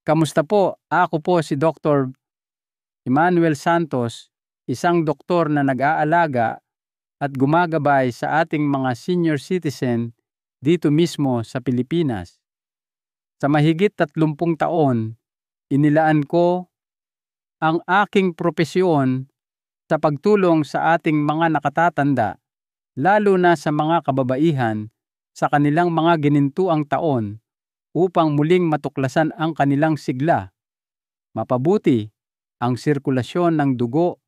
Kamusta po? Ako po si Dr. Emmanuel Santos, isang doktor na nag-aalaga at gumagabay sa ating mga senior citizen dito mismo sa Pilipinas. Sa mahigit 30 taon, inilaan ko ang aking propesyon sa pagtulong sa ating mga nakatatanda, lalo na sa mga kababaihan sa kanilang mga ginintuang taon upang muling matuklasan ang kanilang sigla, mapabuti ang sirkulasyon ng dugo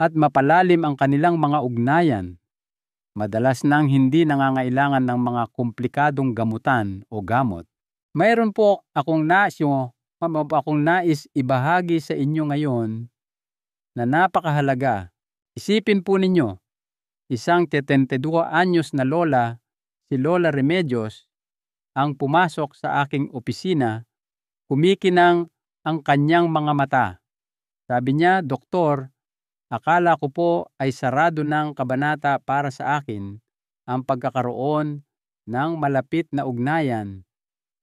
at mapalalim ang kanilang mga ugnayan. Madalas nang hindi nangangailangan ng mga komplikadong gamutan o gamot. Mayroon po akong nais ibahagi sa inyo ngayon na napakahalaga. Isipin po ninyo, isang 72 anyos na lola, si Lola Remedios, ang pumasok sa aking opisina, kumikinang ang kanyang mga mata. Sabi niya, "Doktor, akala ko po ay sarado ng kabanata para sa akin ang pagkakaroon ng malapit na ugnayan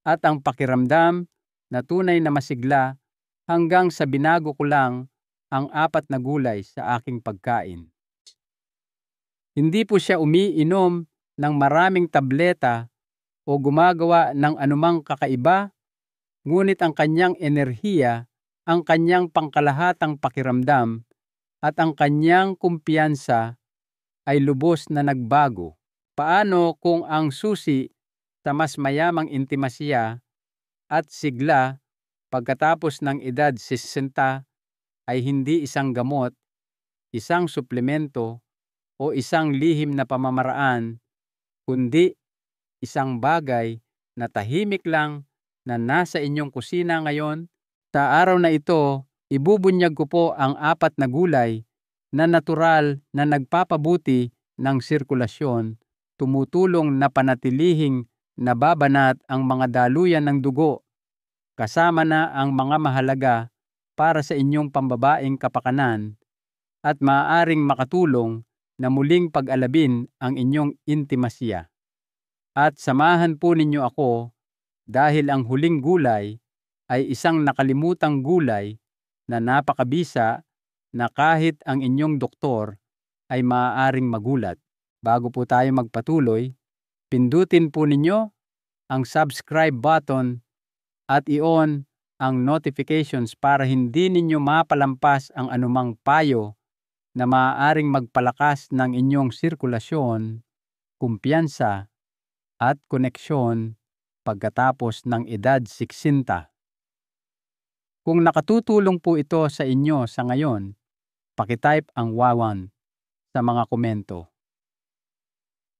at ang pakiramdam na tunay na masigla hanggang sa binago ko lang ang 4 na gulay sa aking pagkain." Hindi po siya umiinom ng maraming tableta o gumagawa ng anumang kakaiba, ngunit ang kanyang enerhiya, ang kanyang pangkalahatang pakiramdam, at ang kanyang kumpiyansa ay lubos na nagbago. Paano kung ang susi sa mas mayamang intimasya at sigla pagkatapos ng edad 60 ay hindi isang gamot, isang suplemento o isang lihim na pamamaraan, kundi isang bagay na tahimik lang na nasa inyong kusina ngayon? Sa araw na ito, ibubunyag ko po ang 4 na gulay na natural na nagpapabuti ng sirkulasyon, tumutulong na panatilihing nababanat ang mga daluyan ng dugo, kasama na ang mga mahalaga para sa inyong pambabaeng kapakanan at maaaring makatulong na muling pag-alabin ang inyong intimasya. At samahan po ninyo ako dahil ang huling gulay ay isang nakalimutang gulay na napakabisa na kahit ang inyong doktor ay maaaring magulat. Bago po tayo magpatuloy, pindutin po ninyo ang subscribe button at i-on ang notifications para hindi ninyo mapalampas ang anumang payo na maaaring magpalakas ng inyong sirkulasyon, kumpiyansa, at koneksyon pagkatapos ng edad 60. Kung nakatutulong po ito sa inyo sa ngayon, pakitype ang wawan sa mga komento.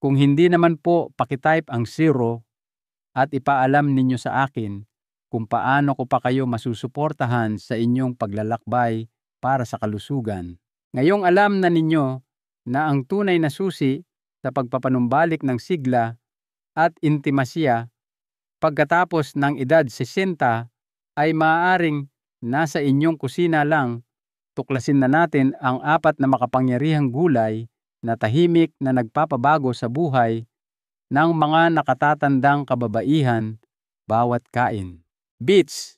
Kung hindi naman po, pakitype ang 0 at ipaalam ninyo sa akin kung paano ko pa kayo masusuportahan sa inyong paglalakbay para sa kalusugan. Ngayong alam na ninyo na ang tunay na susi sa pagpapanumbalik ng sigla at intimasya pagkatapos ng edad 60 ay maaaring nasa inyong kusina lang, tuklasin na natin ang 4 na makapangyarihang gulay na tahimik na nagpapabago sa buhay ng mga nakatatandang kababaihan bawat kain. Beets,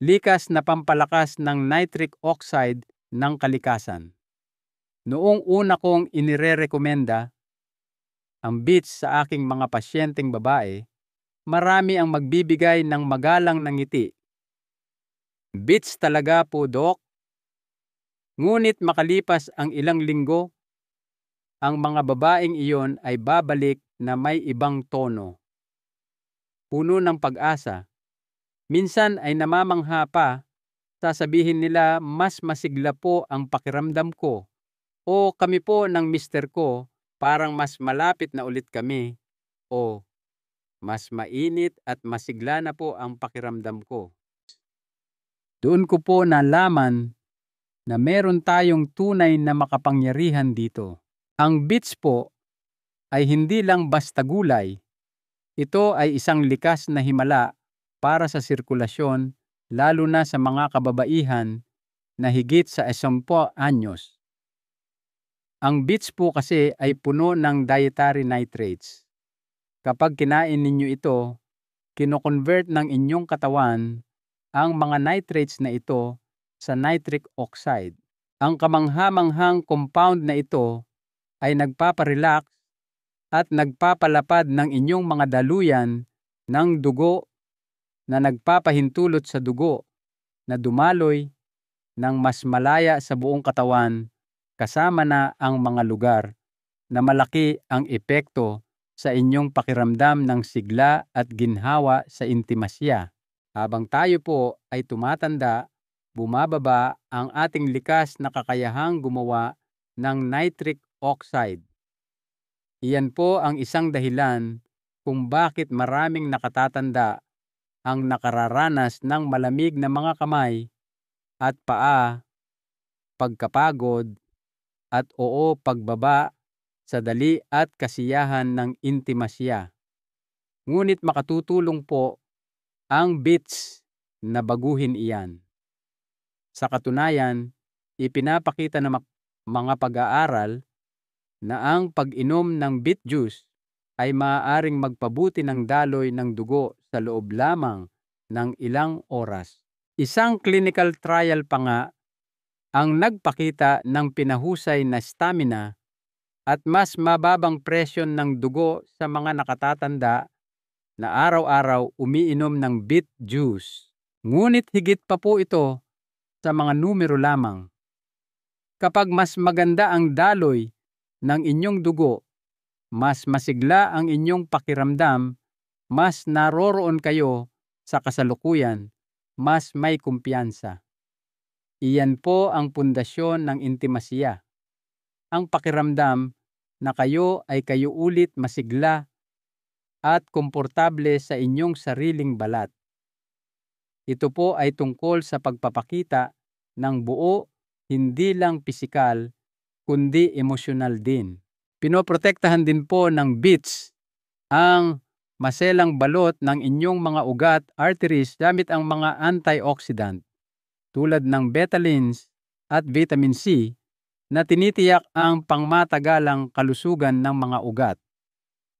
likas na pampalakas ng nitric oxide ng kalikasan. Noong una kong inirerekomenda ang beets sa aking mga pasyenteng babae, marami ang magbibigay ng magalang na ngiti. "Beets talaga po, Dok." Ngunit makalipas ang ilang linggo, ang mga babaeng iyon ay babalik na may ibang tono. Puno ng pag-asa. Minsan ay namamangha pa, sasabihin nila, "Mas masigla po ang pakiramdam ko," o "Kami po ng mister ko, parang mas malapit na ulit kami," o "Mas mainit at masigla na po ang pakiramdam ko." Doon ko po nalaman na meron tayong tunay na makapangyarihan dito. Ang beets po ay hindi lang basta gulay. Ito ay isang likas na himala para sa sirkulasyon, lalo na sa mga kababaihan na higit sa 10 anyos. Ang beets po kasi ay puno ng dietary nitrates. Kapag kinain ninyo ito, kino-convert ng inyong katawan ang mga nitrates na ito sa nitric oxide. Ang kamangha-manghang compound na ito ay nagpaparelax at nagpapalapad ng inyong mga daluyan ng dugo na nagpapahintulot sa dugo na dumaloy ng mas malaya sa buong katawan, kasama na ang mga lugar na malaki ang epekto sa inyong pakiramdam ng sigla at ginhawa sa intimasya. Habang tayo po ay tumatanda, bumababa ang ating likas na kakayahang gumawa ng nitric oxide. Iyan po ang isang dahilan kung bakit maraming nakatatanda ang nakararanas ng malamig na mga kamay at paa, pagkapagod, at pagbaba sa dali at kasiyahan ng intimasya. Ngunit makatutulong po ang beets na baguhin iyan. Sa katunayan, ipinapakita ng mga pag-aaral na ang pag-inom ng beet juice ay maaaring magpabuti ng daloy ng dugo sa loob lamang ng ilang oras. Isang clinical trial pa nga ang nagpakita ng pinahusay na stamina at mas mababang presyon ng dugo sa mga nakatatanda na araw-araw umiinom ng beet juice. Ngunit higit pa po ito sa mga numero lamang. Kapag mas maganda ang daloy ng inyong dugo, mas masigla ang inyong pakiramdam, mas naroroon kayo sa kasalukuyan, mas may kumpiyansa. Iyan po ang pundasyon ng intimasya. Ang pakiramdam na kayo ay kayo ulit masigla at komportable sa inyong sariling balat. Ito po ay tungkol sa pagpapakita ng buo, hindi lang pisikal, kundi emosyonal din. Pinoprotektahan din po ng beets ang maselang balot ng inyong mga ugat, arteries gamit ang mga antioxidant tulad ng betalains at vitamin C na tinitiyak ang pangmatagalang kalusugan ng mga ugat.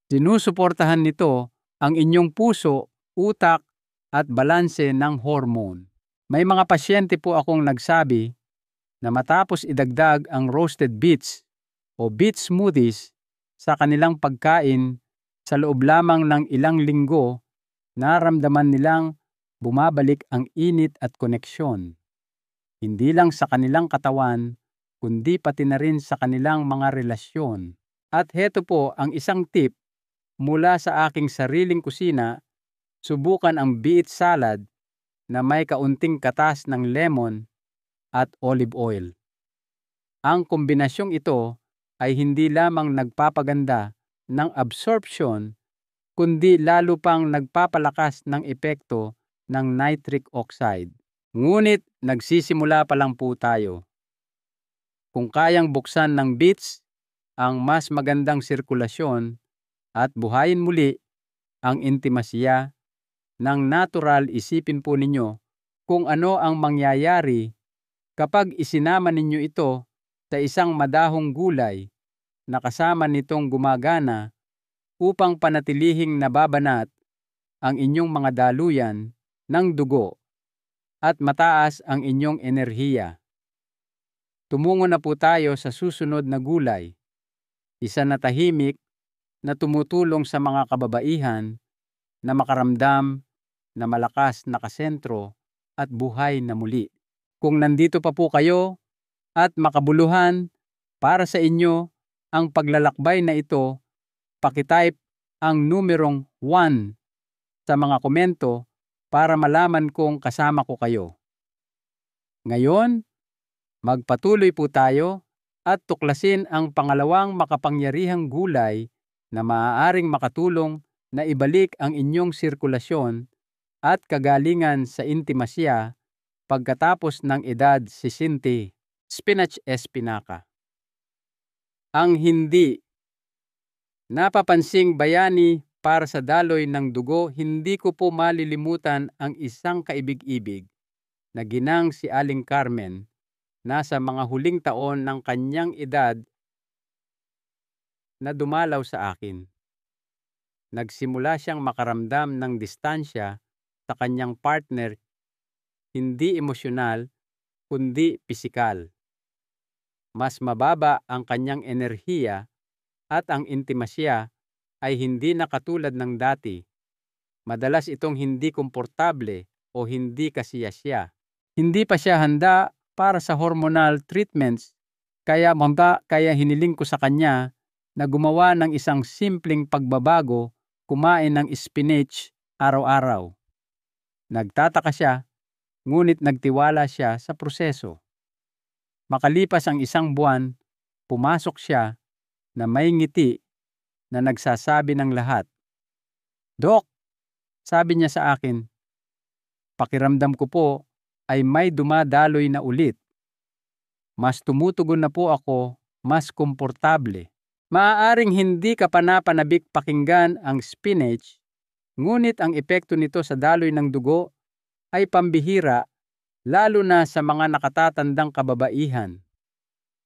Sinusuportahan nito ang inyong puso, utak at balanse ng hormone. May mga pasyente po akong nagsabi na matapos idagdag ang roasted beets o beet smoothies sa kanilang pagkain sa loob lamang ng ilang linggo, naramdaman nilang bumabalik ang init at koneksyon. Hindi lang sa kanilang katawan, kundi pati na rin sa kanilang mga relasyon. At heto po ang isang tip mula sa aking sariling kusina, subukan ang beet salad na may kaunting katas ng lemon at olive oil. Ang kombinasyong ito ay hindi lamang nagpapaganda ng absorption, kundi lalo pang nagpapalakas ng epekto ng nitric oxide. Ngunit nagsisimula pa lang po tayo. Kung kayang buksan ng beets ang mas magandang sirkulasyon at buhayin muli ang intimasya ng natural, isipin po ninyo kung ano ang mangyayari kapag isinama ninyo ito sa isang madahong gulay na kasama nitong gumagana upang panatilihing nababanat ang inyong mga daluyan ng dugo at mataas ang inyong enerhiya. Tumungo na po tayo sa susunod na gulay, isa na tahimik na tumutulong sa mga kababaihan na makaramdam na malakas na kasentro at buhay na muli. Kung nandito pa po kayo at makabuluhan para sa inyo ang paglalakbay na ito, pakitype ang numerong 1 sa mga komento para malaman kong kasama ko kayo. Ngayon, magpatuloy po tayo at tuklasin ang pangalawang makapangyarihang gulay na maaaring makatulong na ibalik ang inyong sirkulasyon at kagalingan sa intimasya pagkatapos ng edad 60, spinach espinaca. Ang hindi napapansing bayani para sa daloy ng dugo, hindi ko po malilimutan ang isang kaibig-ibig na ginang si Aling Carmen. Nasa mga huling taon ng kanyang edad na dumalaw sa akin. Nagsimula siyang makaramdam ng distansya sa kanyang partner hindi emosyonal, kundi pisikal. Mas mababa ang kanyang enerhiya at ang intimasya ay hindi na katulad ng dati. Madalas itong hindi komportable o hindi kasiyasya. Hindi pa siya handa para sa hormonal treatments, kaya hiniling ko sa kanya na gumawa ng isang simpleng pagbabago, kumain ng spinach araw-araw. Nagtataka siya, ngunit nagtiwala siya sa proseso. Makalipas ang 1 buwan, pumasok siya na may ngiti na nagsasabi ng lahat. "Dok," sabi niya sa akin, "pakiramdam ko po ay may dumadaloy na ulit. Mas tumutugon na po ako, mas komportable." Maaaring hindi ka panapanabik pakinggan ang spinach, ngunit ang epekto nito sa daloy ng dugo ay pambihira, lalo na sa mga nakatatandang kababaihan.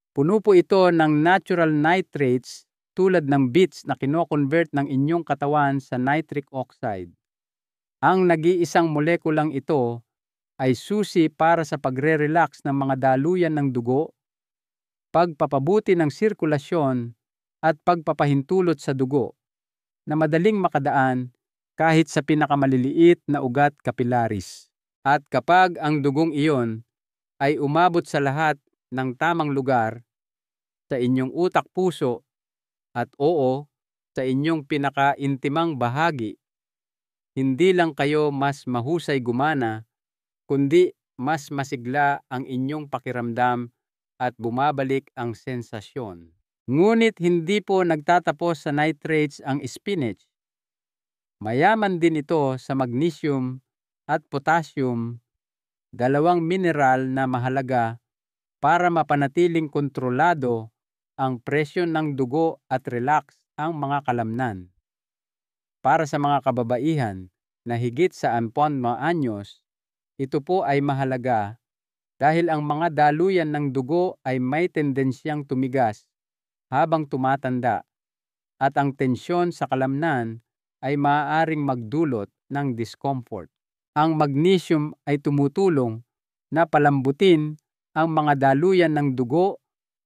Puno po ito ng natural nitrates tulad ng beets na kino-convert ng inyong katawan sa nitric oxide. Ang nag-iisang molekulang ito ay susi para sa pagre-relax ng mga daluyan ng dugo, pagpapabuti ng sirkulasyon at pagpapahintulot sa dugo na madaling makadaan kahit sa pinakamaliliit na ugat capillaries. At kapag ang dugong iyon ay umabot sa lahat ng tamang lugar, sa inyong utak, puso, at sa inyong pinakaintimang bahagi, hindi lang kayo mas mahusay gumana, kundi mas masigla ang inyong pakiramdam at bumabalik ang sensasyon. Ngunit hindi po nagtatapos sa nitrates ang spinach. Mayaman din ito sa magnesium at potassium, 2 mineral na mahalaga para mapanatiling kontrolado ang presyon ng dugo at relax ang mga kalamnan. Para sa mga kababaihan na higit sa 40 anyos, ito po ay mahalaga dahil ang mga daluyan ng dugo ay may tendensyang tumigas habang tumatanda at ang tensyon sa kalamnan ay maaaring magdulot ng discomfort. Ang magnesium ay tumutulong na palambutin ang mga daluyan ng dugo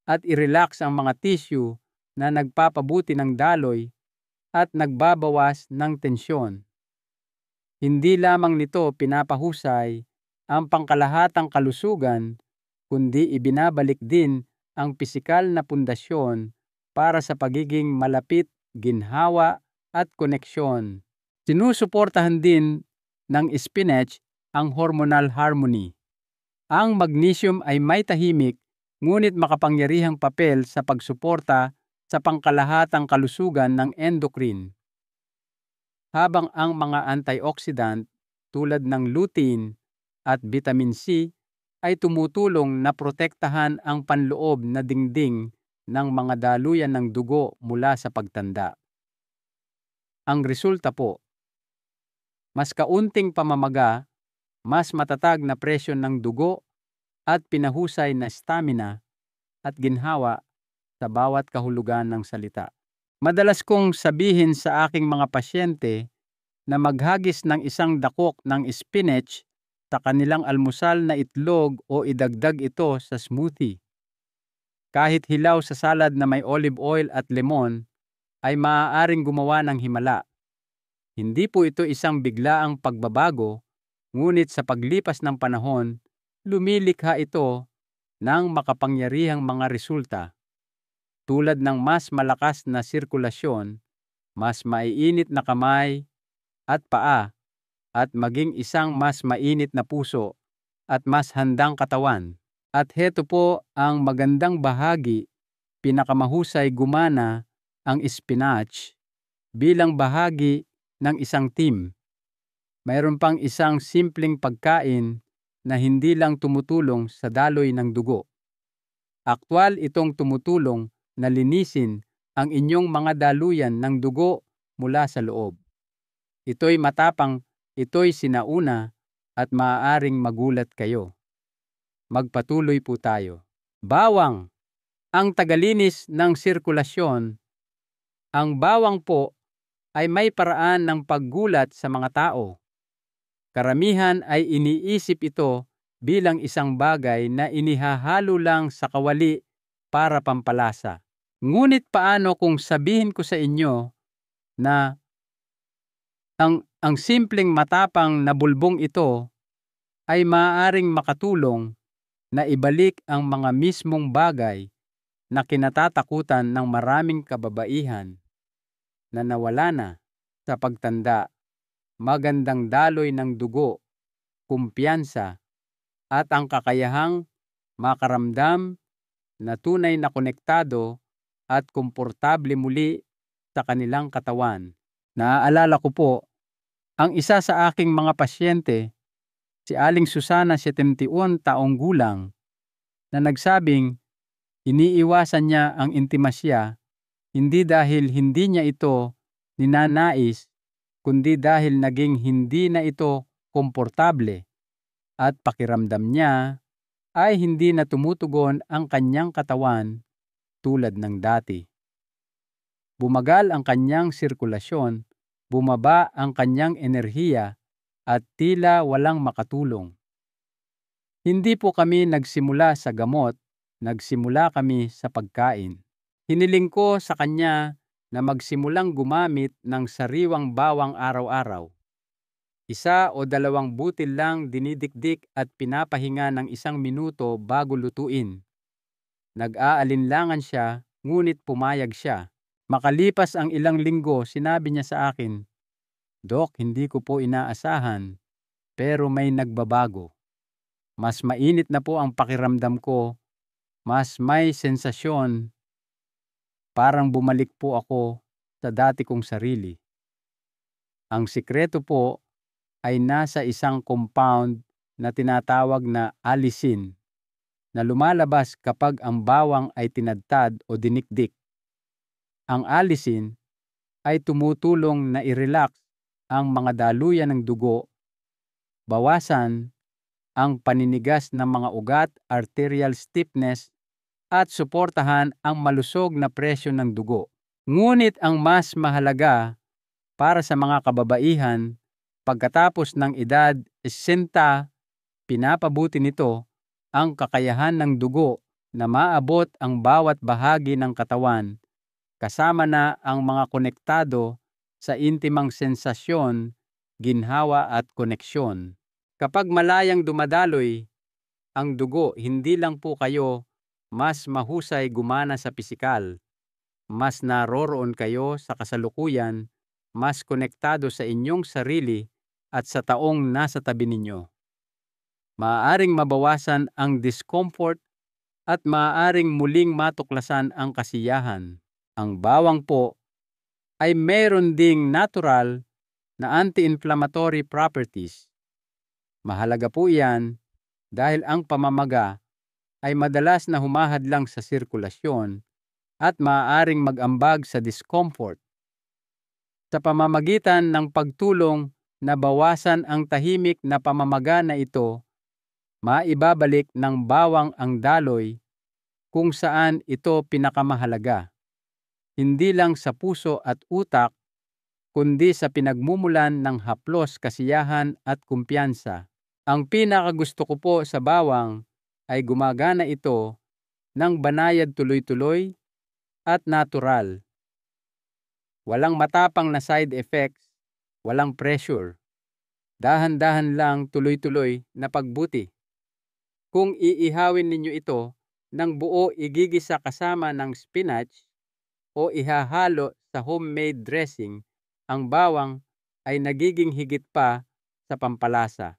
at i-relax ang mga tissue na nagpapabuti ng daloy at nagbabawas ng tensyon. Hindi lamang nito pinapahusay ang pangkalahatang kalusugan, kundi ibinabalik din ang pisikal na pundasyon para sa pagiging malapit, ginhawa at koneksyon. Sinusuportahan din ng spinach ang hormonal harmony. Ang magnesium ay may tahimik ngunit makapangyarihang papel sa pagsuporta sa pangkalahatang kalusugan ng endocrine. Habang ang mga antioxidant tulad ng lutein at vitamin C ay tumutulong na protektahan ang panloob na dingding ng mga daluyan ng dugo mula sa pagtanda. Ang resulta po, mas kaunting pamamaga, mas matatag na presyon ng dugo at pinahusay na stamina at ginhawa sa bawat kahulugan ng salita. Madalas kong sabihin sa aking mga pasyente na maghagis ng 1 dakok ng spinach sa kanilang almusal na itlog o idagdag ito sa smoothie. Kahit hilaw sa salad na may olive oil at lemon, ay maaaring gumawa ng himala. Hindi po ito isang biglaang pagbabago, ngunit sa paglipas ng panahon, lumilikha ito ng makapangyarihang mga resulta. Tulad ng mas malakas na sirkulasyon, mas maiinit na kamay at paa, at maging isang mas mainit na puso at mas handang katawan. At heto po ang magandang bahagi, pinakamahusay gumana ang spinach bilang bahagi ng isang team. Mayroon pang isang simpleng pagkain na hindi lang tumutulong sa daloy ng dugo. Aktwal itong tumutulong na linisin ang inyong mga daluyan ng dugo mula sa loob. Ito'y matapang, ito'y sinauna at maaaring magulat kayo. Magpatuloy po tayo. Bawang, ang tagalinis ng sirkulasyon. Ang bawang po ay may paraan ng paggulat sa mga tao. Karamihan ay iniisip ito bilang isang bagay na inihahalo lang sa kawali para pampalasa. Ngunit paano kung sabihin ko sa inyo na ang simpleng matapang na bulbong ito ay maaaring makatulong na ibalik ang mga mismong bagay na kinatatakutan ng maraming kababaihan na nawala na sa pagtanda, magandang daloy ng dugo, kumpiyansa, at ang kakayahang makaramdam na tunay na konektado at komportable muli sa kanilang katawan. Naaalala ko po, ang isa sa aking mga pasyente, si Aling Susana, 71 taong gulang, na nagsabing iniiwasan niya ang intimasya hindi dahil hindi niya ito ninanais, kundi dahil naging hindi na ito komportable at pakiramdam niya ay hindi na tumutugon ang kanyang katawan tulad ng dati. Bumagal ang kanyang sirkulasyon, bumaba ang kanyang enerhiya at tila walang makatulong. Hindi po kami nagsimula sa gamot, nagsimula kami sa pagkain. Hiniling ko sa kanya na magsimulang gumamit ng sariwang bawang araw-araw. 1 o 2 butil lang dinidikdik at pinapahinga ng 1 minuto bago lutuin. Nag-aalinlangan siya, ngunit pumayag siya. Makalipas ang ilang linggo, sinabi niya sa akin, "Dok, hindi ko po inaasahan, pero may nagbabago. Mas mainit na po ang pakiramdam ko, mas may sensasyon, parang bumalik po ako sa dati kong sarili." Ang sikreto po ay nasa isang compound na tinatawag na allicin na lumalabas kapag ang bawang ay tinadtad o dinikdik. Ang allicin ay tumutulong na i-relax ang mga daluyan ng dugo, bawasan ang paninigas ng mga ugat, arterial stiffness, at suportahan ang malusog na presyo ng dugo. Ngunit ang mas mahalaga para sa mga kababaihan, pagkatapos ng edad 60, pinapabuti nito ang kakayahan ng dugo na maabot ang bawat bahagi ng katawan, kasama na ang mga konektado sa intimang sensasyon, ginhawa at koneksyon. Kapag malayang dumadaloy ang dugo, hindi lang po kayo mas mahusay gumana sa pisikal, mas naroroon kayo sa kasalukuyan, mas konektado sa inyong sarili at sa taong nasa tabi ninyo. Maaaring mabawasan ang discomfort at maaaring muling matuklasan ang kasiyahan. Ang bawang po ay mayroon ding natural na anti-inflammatory properties. Mahalaga po iyan dahil ang pamamaga ay madalas na humahadlang sa sirkulasyon at maaaring mag-ambag sa discomfort. Sa pamamagitan ng pagtulong na bawasan ang tahimik na pamamaga na ito, maibabalik ng bawang ang daloy kung saan ito pinakamahalaga, hindi lang sa puso at utak, kundi sa pinagmumulan ng haplos, kasiyahan at kumpiyansa. Ang pinakagusto ko po sa bawang ay gumagana ito ng banayad, tuloy-tuloy at natural. Walang matapang na side effects, walang pressure. Dahan-dahan lang, tuloy-tuloy na pagbuti. Kung iihawin ninyo ito ng buo, igigisa kasama ng spinach o ihahalo sa homemade dressing, ang bawang ay nagiging higit pa sa pampalasa.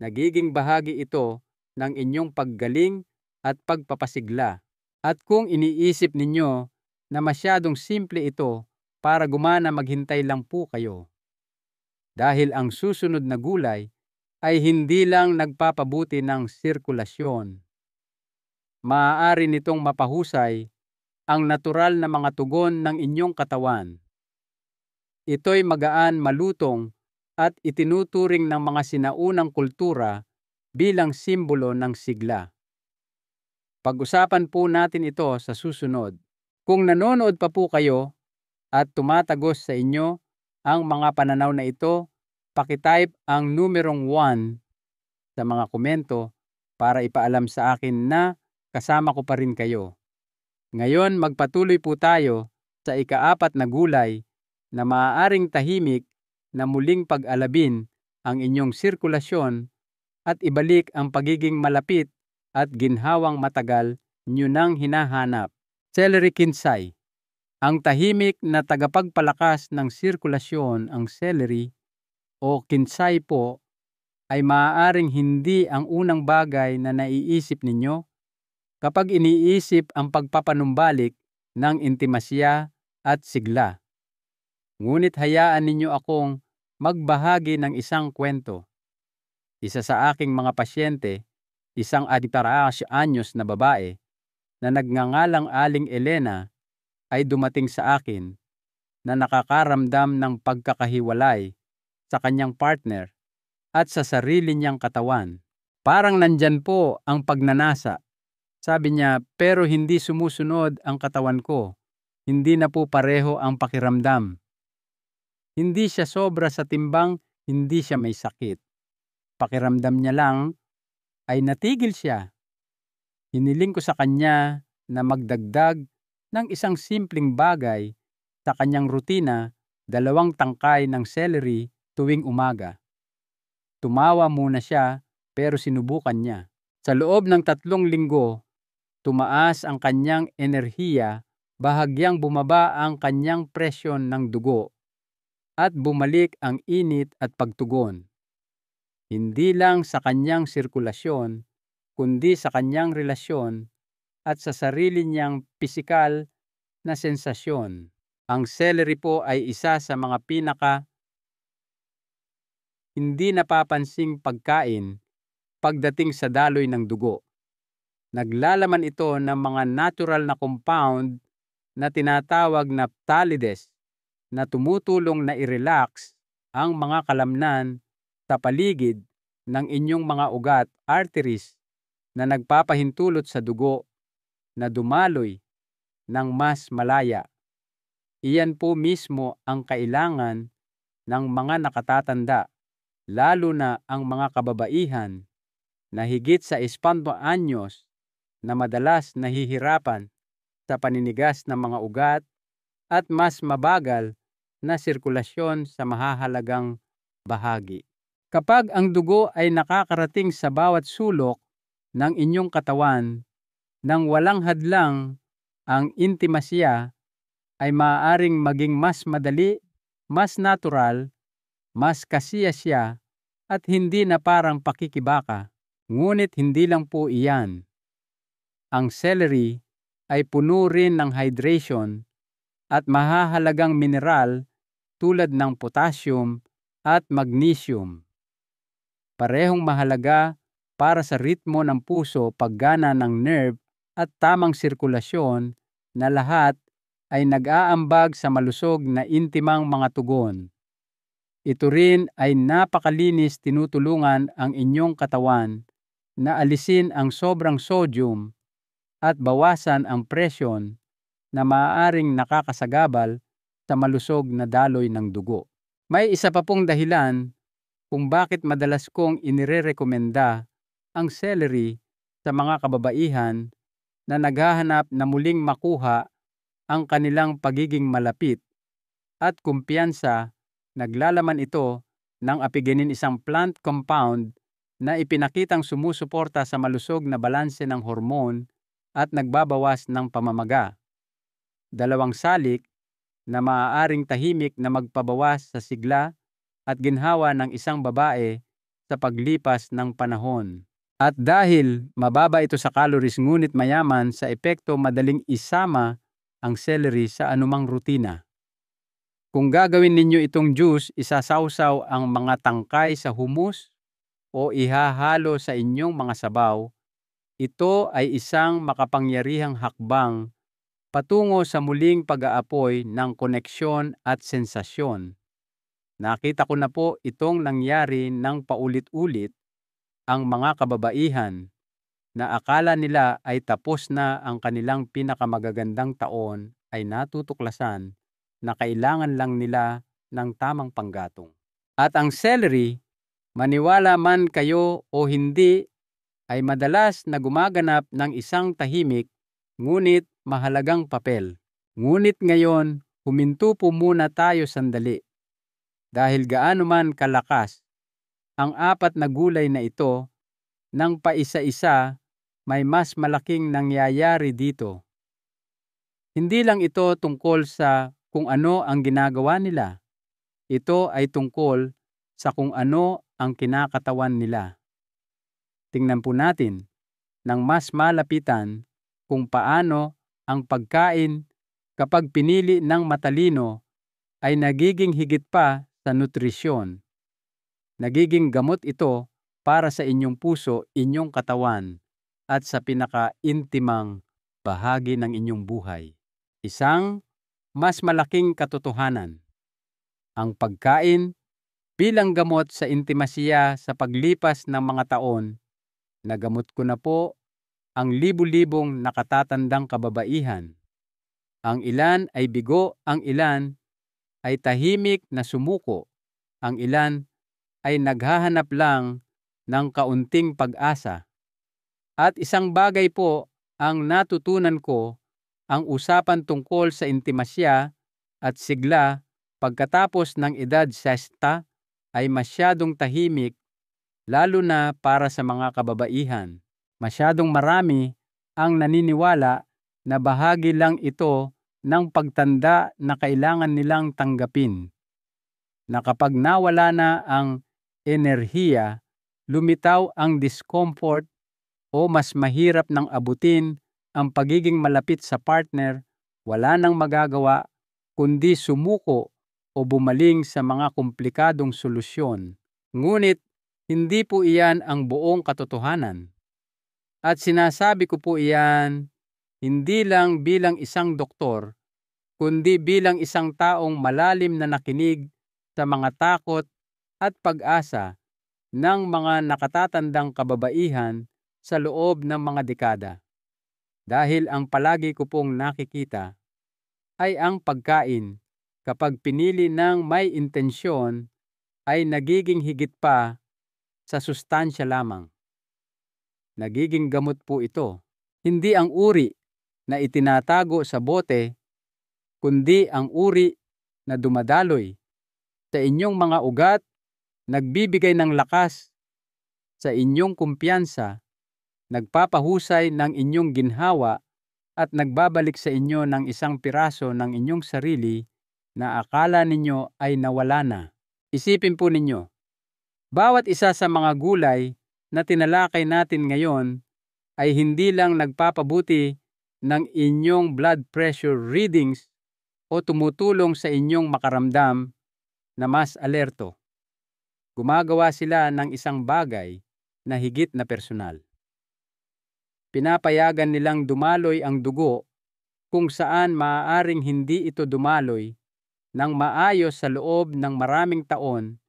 Nagiging bahagi ito ng inyong paggaling at pagpapasigla. At kung iniisip ninyo na masyadong simple ito para gumana, maghintay lang po kayo. Dahil ang susunod na gulay ay hindi lang nagpapabuti ng sirkulasyon. Maaari nitong mapahusay ang natural na mga tugon ng inyong katawan. Ito'y magaan, malutong at itinuturing ng mga sinaunang kultura bilang simbolo ng sigla. Pag-usapan po natin ito sa susunod. Kung nanonood pa po kayo at tumatagos sa inyo ang mga pananaw na ito, pakitype ang numerong 1 sa mga komento para ipaalam sa akin na kasama ko pa rin kayo. Ngayon magpatuloy po tayo sa ika-4 na gulay na maaaring tahimik na muling pag-alabin ang inyong sirkulasyon at ibalik ang pagiging malapit at ginhawang matagal nyo nang hinahanap. Celery kinsay. Ang tahimik na tagapagpalakas ng sirkulasyon, ang celery o kinsay po, ay maaaring hindi ang unang bagay na naiisip ninyo kapag iniisip ang pagpapanumbalik ng intimasya at sigla. Ngunit hayaan ninyo akong magbahagi ng isang kwento. Isa sa aking mga pasyente, isang 18 anyos na babae na nagngangalang Aling Elena, ay dumating sa akin na nakakaramdam ng pagkakahiwalay sa kanyang partner at sa sarili niyang katawan. Parang nandyan po ang pagnanasa. Sabi niya, pero hindi sumusunod ang katawan ko. Hindi na po pareho ang pakiramdam. Hindi siya sobra sa timbang, hindi siya may sakit. Pakiramdam niya lang ay natigil siya. Hiniling ko sa kanya na magdagdag ng isang simpleng bagay sa kanyang rutina, 2 tangkay ng celery tuwing umaga. Tumawa muna siya pero sinubukan niya. Sa loob ng 3 linggo, tumaas ang kanyang enerhiya, bahagyang bumaba ang kanyang presyon ng dugo, at bumalik ang init at pagtugon. Hindi lang sa kanyang sirkulasyon, kundi sa kanyang relasyon at sa sarili niyang pisikal na sensasyon. Ang celery po ay isa sa mga hindi napapansing pagkain pagdating sa daloy ng dugo. Naglalaman ito ng mga natural na compound na tinatawag na phtalides na tumutulong na i-relax ang mga kalamnan sa paligid ng inyong mga ugat, arteries, na nagpapahintulot sa dugo na dumaloy ng mas malaya. Iyan po mismo ang kailangan ng mga nakatatanda, lalo na ang mga kababaihan na higit sa 50 anyos na madalas nahihirapan sa paninigas ng mga ugat at mas mabagal na sirkulasyon sa mahahalagang bahagi. Kapag ang dugo ay nakakarating sa bawat sulok ng inyong katawan nang walang hadlang, ang intimasya ay maaaring maging mas madali, mas natural, mas kasiyasya, at hindi na parang pakikibaka. Ngunit hindi lang po iyan. Ang celery ay puno rin ng hydration at mahahalagang mineral tulad ng potassium at magnesium. Parehong mahalaga para sa ritmo ng puso, paggana ng nerve at tamang sirkulasyon, na lahat ay nag-aambag sa malusog na intimang mga tugon. Ito rin ay napakalinis, tinutulungan ang inyong katawan na alisin ang sobrang sodium at bawasan ang presyon na maaaring nakakasagabal sa malusog na daloy ng dugo. May isa pa pong dahilan kung bakit madalas kong inirerekomenda ang celery sa mga kababaihan na naghahanap na muling makuha ang kanilang pagiging malapit at kumpiyansa. Naglalaman ito ng apigenin, isang plant compound na ipinakitang sumusuporta sa malusog na balanse ng hormone at nagbabawas ng pamamaga. 2 salik na maaaring tahimik na magpabawas sa sigla at ginhawa ng isang babae sa paglipas ng panahon. At dahil mababa ito sa calories ngunit mayaman sa epekto, madaling isama ang celery sa anumang rutina. Kung gagawin ninyo itong juice, isasawsaw ang mga tangkay sa hummus o ihahalo sa inyong mga sabaw. Ito ay isang makapangyarihang hakbang patungo sa muling pag-aapoy ng koneksyon at sensasyon. Nakita ko na po itong nangyari ng paulit-ulit. Ang mga kababaihan na akala nila ay tapos na ang kanilang pinakamagagandang taon ay natutuklasan na kailangan lang nila ng tamang panggatong. At ang celery Maniwala man kayo o hindi, ay madalas na gumaganap ng isang tahimik ngunit mahalagang papel. Ngunit ngayon, huminto po muna tayo sandali. Dahil gaano man kalakas ang apat na gulay na ito, nang paisa-isa, may mas malaking nangyayari dito. Hindi lang ito tungkol sa kung ano ang ginagawa nila. Ito ay tungkol sa kung ano ang kinakatawan nila. Tingnan po natin ng mas malapitan kung paano ang pagkain kapag pinili ng matalino ay nagiging higit pa sa nutrisyon. Nagiging gamot ito para sa inyong puso, inyong katawan, at sa pinaka-intimang bahagi ng inyong buhay. Isang mas malaking katotohanan. Ang pagkain bilang gamot sa intimasya sa paglipas ng mga taon, nagamot ko na po ang libu-libong nakatatandang kababaihan. Ang ilan ay bigo, ang ilan ay tahimik na sumuko, ang ilan ay naghahanap lang ng kaunting pag-asa. At isang bagay po ang natutunan ko, ang usapan tungkol sa intimasya at sigla pagkatapos ng edad 60 ay masyadong tahimik, lalo na para sa mga kababaihan. Masyadong marami ang naniniwala na bahagi lang ito ng pagtanda na kailangan nilang tanggapin. Na kapag nawala na ang enerhiya, lumitaw ang discomfort o mas mahirap nang abutin ang pagiging malapit sa partner, wala nang magagawa kundi sumuko o bumaling sa mga komplikadong solusyon. Ngunit hindi po iyan ang buong katotohanan. At sinasabi ko po iyan hindi lang bilang isang doktor, kundi bilang isang taong malalim na nakinig sa mga takot at pag-asa ng mga nakatatandang kababaihan sa loob ng mga dekada. Dahil ang palagi ko pong nakikita ay ang pagkain kapag pinili ng may intensyon ay nagiging higit pa sa sustansya lamang. Nagiging gamot po ito. Hindi ang uri na itinatago sa bote, kundi ang uri na dumadaloy sa inyong mga ugat, nagbibigay ng lakas sa inyong kumpiyansa, nagpapahusay ng inyong ginhawa at nagbabalik sa inyo ng isang piraso ng inyong sarili na akala ninyo ay nawala na. Isipin po ninyo, bawat isa sa mga gulay na tinalakay natin ngayon ay hindi lang nagpapabuti ng inyong blood pressure readings o tumutulong sa inyong makaramdam na mas alerto. Gumagawa sila ng isang bagay na higit na personal. Pinapayagan nilang dumaloy ang dugo kung saan maaaring hindi ito dumaloy ng maayos sa loob ng maraming taon,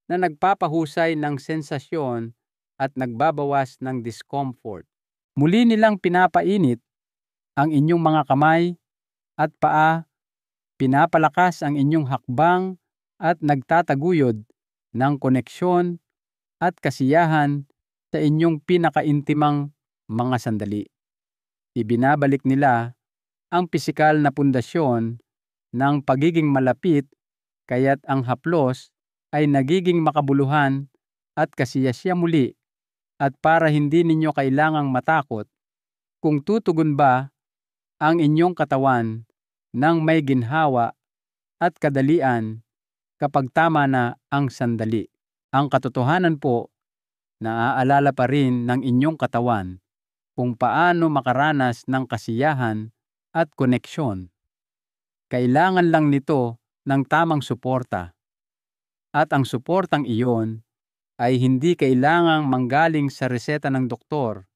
na nagpapahusay ng sensasyon at nagbabawas ng discomfort. Muli nilang pinapainit ang inyong mga kamay at paa, pinapalakas ang inyong hakbang at nagtataguyod ng koneksyon at kasiyahan sa inyong pinakaintimang mga sandali. Ibinabalik nila ang pisikal na pundasyon ng pagiging malapit, kaya't ang haplos ay nagiging makabuluhan at kasiyasiya muli, at para hindi ninyo kailangang matakot kung tutugon ba ang inyong katawan ng may ginhawa at kadalian kapag tama na ang sandali. Ang katotohanan po, naaalala pa rin ng inyong katawan kung paano makaranas ng kasiyahan at koneksyon. Kailangan lang nito ng tamang suporta. At ang suportang iyon ay hindi kailangang manggaling sa reseta ng doktor.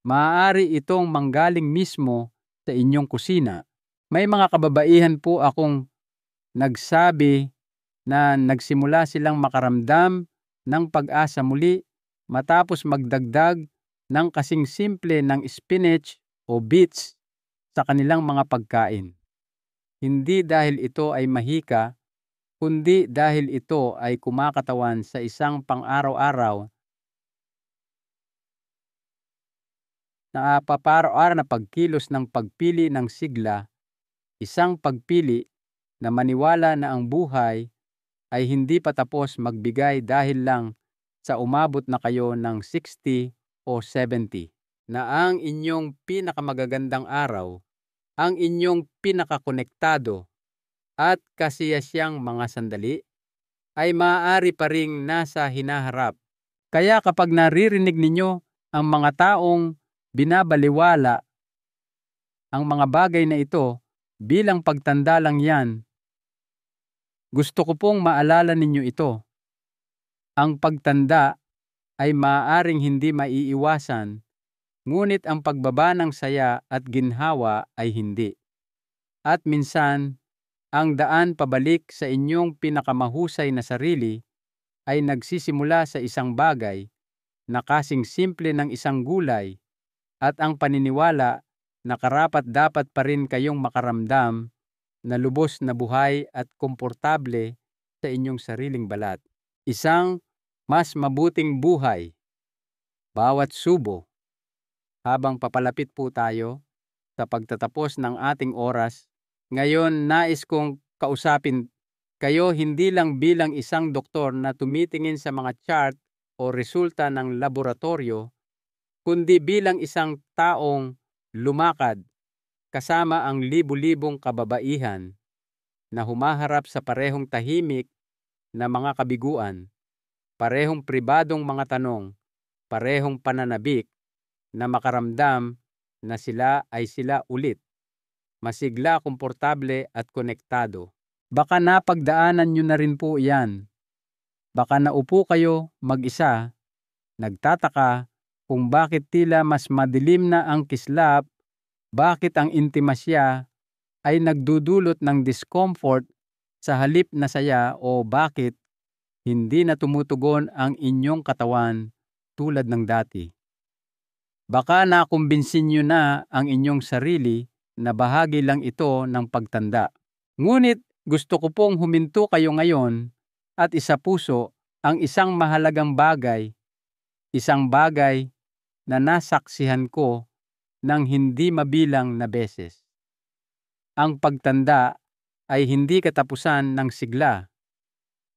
Maaari itong manggaling mismo sa inyong kusina. May mga kababaihan po akong nagsabi na nagsimula silang makaramdam ng pag-asa muli matapos magdagdag ng kasing simple ng spinach o beets sa kanilang mga pagkain. Hindi dahil ito ay mahika, kundi dahil ito ay kumakatawan sa isang pang-araw-araw na paparaw-araw na pagkilos ng pagpili ng sigla, isang pagpili na maniwala na ang buhay ay hindi pa tapos magbigay dahil lang sa umabot na kayo ng 60 o 70, na ang inyong pinakamagagandang araw, ang inyong pinakakonektado at kasiyasyang mga sandali ay maaari pa ring nasa hinaharap. Kaya kapag naririnig ninyo ang mga taong binabaliwala ang mga bagay na ito bilang pagtanda lang yan, gusto ko pong maalala ninyo ito. Ang pagtanda ay maaaring hindi maiiwasan, ngunit ang pagbaba ng saya at ginhawa ay hindi. At minsan, ang daan pabalik sa inyong pinakamahusay na sarili ay nagsisimula sa isang bagay na kasing simple ng isang gulay at ang paniniwala na karapat-dapat pa rin kayong makaramdam na lubos na buhay at komportable sa inyong sariling balat. Isang mas mabuting buhay. Bawat subo. Habang papalapit po tayo sa pagtatapos ng ating oras, ngayon nais kong kausapin kayo hindi lang bilang isang doktor na tumitingin sa mga chart o resulta ng laboratorio, kundi bilang isang taong lumakad kasama ang libu-libong kababaihan na humaharap sa parehong tahimik na mga kabiguan, parehong pribadong mga tanong, parehong pananabik na makaramdam na sila ay sila ulit, masigla, komportable at konektado. Baka napagdaanan nyo na rin po yan. Baka naupo kayo mag-isa, nagtataka kung bakit tila mas madilim na ang kislap, bakit ang intimasya ay nagdudulot ng discomfort sa halip na saya o bakit hindi na tumutugon ang inyong katawan tulad ng dati. Baka nakumbinsin nyo na ang inyong sarili na bahagi lang ito ng pagtanda. Ngunit gusto ko pong huminto kayo ngayon at isapuso ang isang mahalagang bagay, isang bagay na nasaksihan ko ng hindi mabilang na beses. Ang pagtanda ay hindi katapusan ng sigla.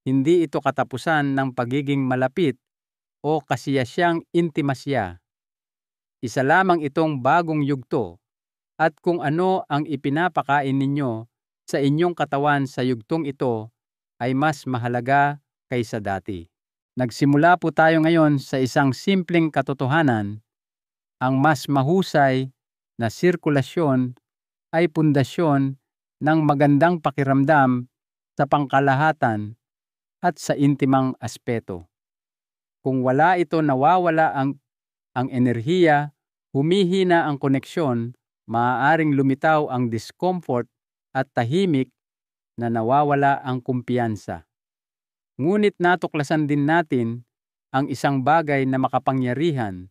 Hindi ito katapusan ng pagiging malapit o kasiyasyang intimasya. Isa lamang itong bagong yugto at kung ano ang ipinapakain ninyo sa inyong katawan sa yugtong ito ay mas mahalaga kaysa dati. Nagsimula po tayo ngayon sa isang simpleng katotohanan. Ang mas mahusay na sirkulasyon ay pundasyon ng magandang pakiramdam sa pangkalahatan at sa intimang aspeto. Kung wala ito, nawawala ang enerhiya, humihina ang koneksyon, maaaring lumitaw ang discomfort at tahimik na nawawala ang kumpiyansa. Ngunit natuklasan din natin ang isang bagay na makapangyarihan.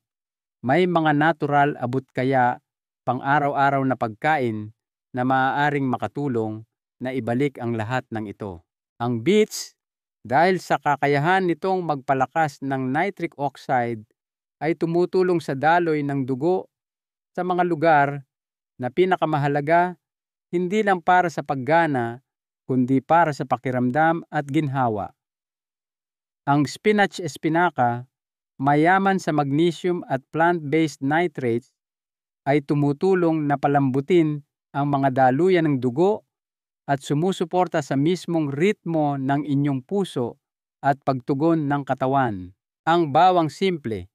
May mga natural abot kaya pang-araw-araw na pagkain na maaaring makatulong na ibalik ang lahat ng ito. Ang beets, dahil sa kakayahan nitong magpalakas ng nitric oxide, ay tumutulong sa daloy ng dugo sa mga lugar na pinakamahalaga hindi lang para sa paggana, kundi para sa pakiramdam at ginhawa. Ang spinach espinaca, mayaman sa magnesium at plant-based nitrates, ay tumutulong na palambutin ang mga daluyan ng dugo at sumusuporta sa mismong ritmo ng inyong puso at pagtugon ng katawan. Ang bawang simple,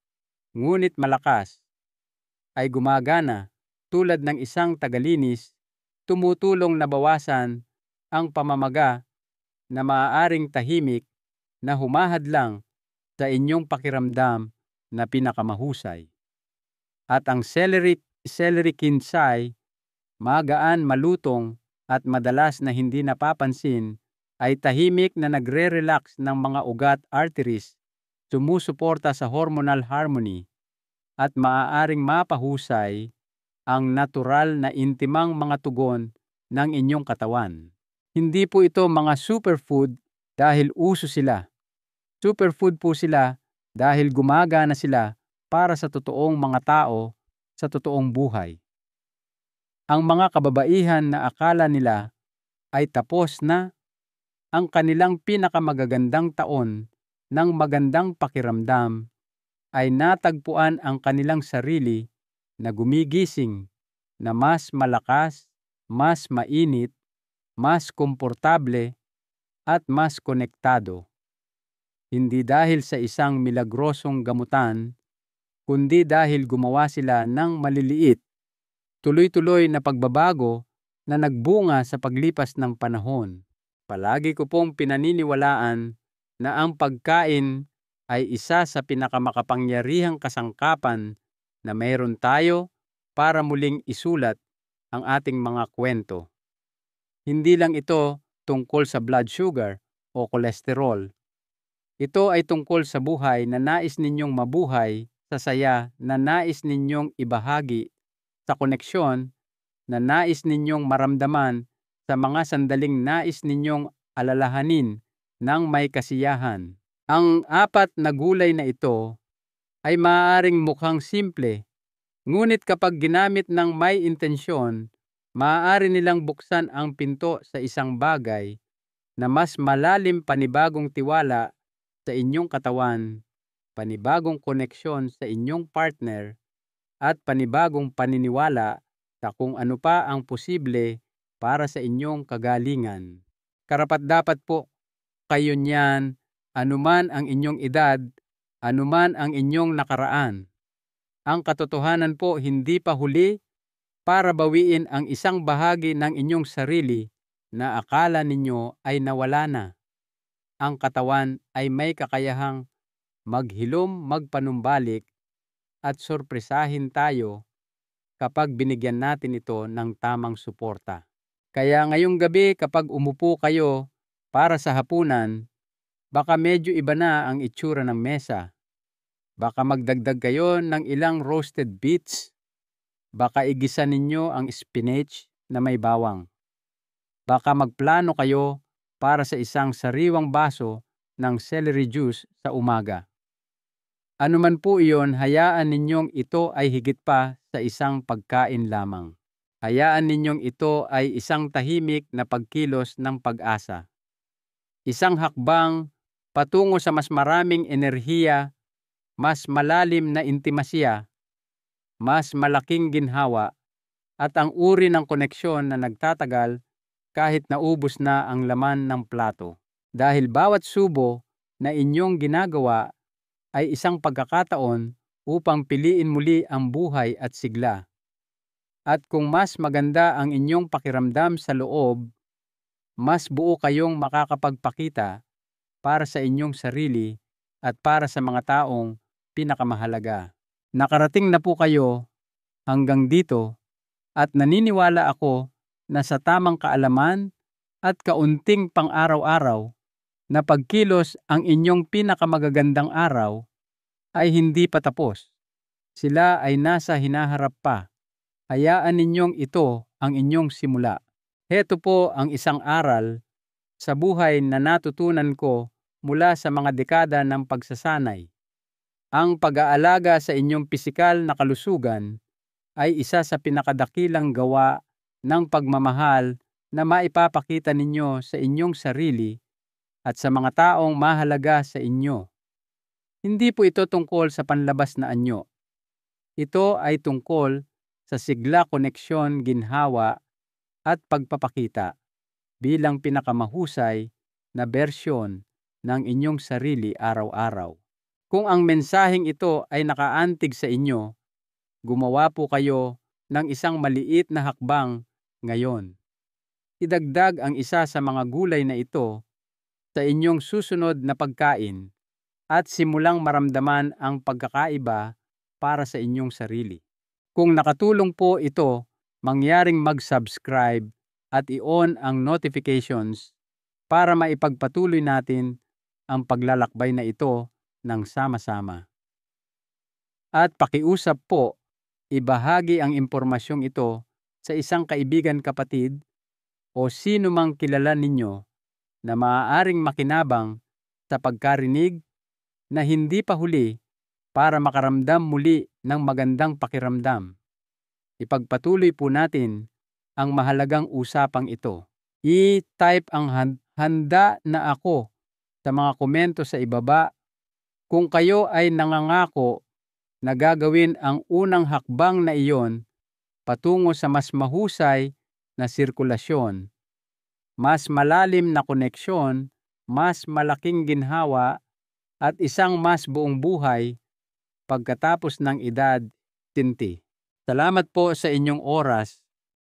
ngunit malakas, ay gumagana tulad ng isang tagalinis, tumutulong na bawasan ang pamamaga na maaaring tahimik na humahadlang sa inyong pakiramdam na pinakamahusay. At ang celery kinsay, magaan, malutong at madalas na hindi napapansin, ay tahimik na nagre-relax ng mga ugat arteries, sumusuporta sa hormonal harmony at maaaring mapahusay ang natural na intimang mga tugon ng inyong katawan. Hindi po ito mga superfood dahil uso sila. Superfood po sila dahil gumagana sila para sa totoong mga tao sa totoong buhay. Ang mga kababaihan na akala nila ay tapos na ang kanilang pinakamagagandang taon ng magandang pakiramdam ay natagpuan ang kanilang sarili na gumigising na mas malakas, mas mainit, mas komportable at mas konektado. Hindi dahil sa isang milagrosong gamutan, kundi dahil gumawa sila ng maliliit, tuloy-tuloy na pagbabago na nagbunga sa paglipas ng panahon. Palagi ko pong pinaniniwalaan na ang pagkain ay isa sa pinakamakapangyarihang kasangkapan na mayroon tayo para muling isulat ang ating mga kwento. Hindi lang ito tungkol sa blood sugar o kolesterol. Ito ay tungkol sa buhay na nais ninyong mabuhay, sa saya na nais ninyong ibahagi, sa koneksyon na nais ninyong maramdaman, sa mga sandaling nais ninyong alalahanin ng may kasiyahan. Ang 4 na gulay na ito ay maaaring mukhang simple, ngunit kapag ginamit ng may intensyon, maaari nilang buksan ang pinto sa isang bagay na mas malalim, panibagong tiwala sa inyong katawan, panibagong koneksyon sa inyong partner, at panibagong paniniwala sa kung ano pa ang posible para sa inyong kagalingan. Karapat-dapat po kayo niyan, anuman ang inyong edad, anuman ang inyong nakaraan. Ang katotohanan po, hindi pa huli para bawiin ang isang bahagi ng inyong sarili na akala ninyo ay nawala na. Ang katawan ay may kakayahang maghilom, magpanumbalik, at sorpresahin tayo kapag binigyan natin ito ng tamang suporta. Kaya ngayong gabi, kapag umupo kayo para sa hapunan, baka medyo iba na ang itsura ng mesa. Baka magdagdag kayo ng ilang roasted beets. Baka igisa ninyo ang spinach na may bawang. Baka magplano kayo para sa isang sariwang baso ng celery juice sa umaga. Ano man po iyon, hayaan ninyong ito ay higit pa sa isang pagkain lamang. Hayaan ninyong ito ay isang tahimik na pagkilos ng pag-asa. Isang hakbang patungo sa mas maraming enerhiya, mas malalim na intimasya, mas malaking ginhawa, at ang uri ng koneksyon na nagtatagal kahit naubos na ang laman ng plato. Dahil bawat subo na inyong ginagawa ay isang pagkakataon upang piliin muli ang buhay at sigla. At kung mas maganda ang inyong pakiramdam sa loob, mas buo kayong makakapagpakita para sa inyong sarili at para sa mga taong pinakamahalaga. Nakarating na po kayo hanggang dito at naniniwala ako na sa tamang kaalaman at kaunting pang-araw-araw na pagkilos, ang inyong pinakamagagandang araw ay hindi pa tapos. Sila ay nasa hinaharap pa. Hayaan ninyong ito ang inyong simula. Heto po ang isang aral sa buhay na natutunan ko mula sa mga dekada ng pagsasanay. Ang pag-aalaga sa inyong pisikal na kalusugan ay isa sa pinakadakilang gawa ng pagmamahal na maipapakita ninyo sa inyong sarili at sa mga taong mahalaga sa inyo. Hindi po ito tungkol sa panlabas na anyo. Ito ay tungkol sa sigla, koneksyon, ginhawa, at pagpapakita bilang pinakamahusay na bersyon ng inyong sarili araw-araw. Kung ang mensaheng ito ay nakaantig sa inyo, gumawa po kayo ng isang maliit na hakbang ngayon. Idagdag ang isa sa mga gulay na ito sa inyong susunod na pagkain at simulang maramdaman ang pagkakaiba para sa inyong sarili. Kung nakatulong po ito, mangyaring mag-subscribe at i-on ang notifications para maipagpatuloy natin ang paglalakbay na ito ng sama-sama. At pakiusap po, ibahagi ang impormasyong ito sa isang kaibigan, kapatid, o sino mang kilala ninyo na maaaring makinabang sa pagkarinig na hindi pa huli para makaramdam muli ng magandang pakiramdam. Ipagpatuloy po natin ang mahalagang usapang ito. I-type ang handa na ako sa mga komento sa ibaba kung kayo ay nangangako na gagawin ang unang hakbang na iyon patungo sa mas mahusay na sirkulasyon, mas malalim na koneksyon, mas malaking ginhawa, at isang mas buong buhay pagkatapos ng edad 70. Salamat po sa inyong oras